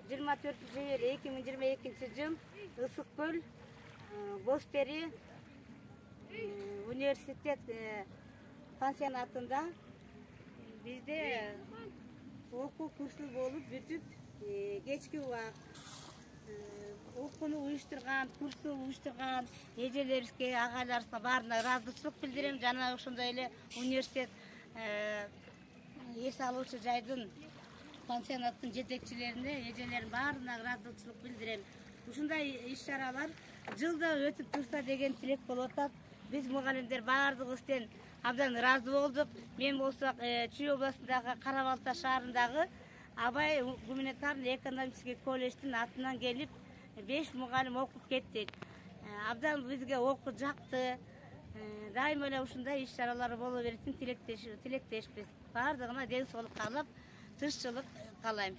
24/7/2022 жыл Ысык Көл Бостери университет пансионатында бизде окуу курсу болуп бүтүп кечки убак окууну уюштурган, курсту уюштурган эжелерибизге, агайларыбызга баарына ыраазычылык билдирем. Жана ошондой эле университет эс алуучу жайдын пансионаттын жетекчилерине, эжелердин баарына ыраазычылык билдирем. Ушундай иш-чаралар жылда өтүп турса деген тилек болуп атат. Биз мугалимдер баардыгыбыз тең абдан ыраазы болдук. Мен болсо Чүй областындагы Кара Балта шаарындагы Абай гуманитарный экономический колледждин атынан келип 5 мугалим окуп кеттик. Абдан бизге окуу жакты. Дайыма эле ушундай иш-чаралар боло берсин тилектешпиз. Баардыгына ден соолук каалап, тынччылык каалайм.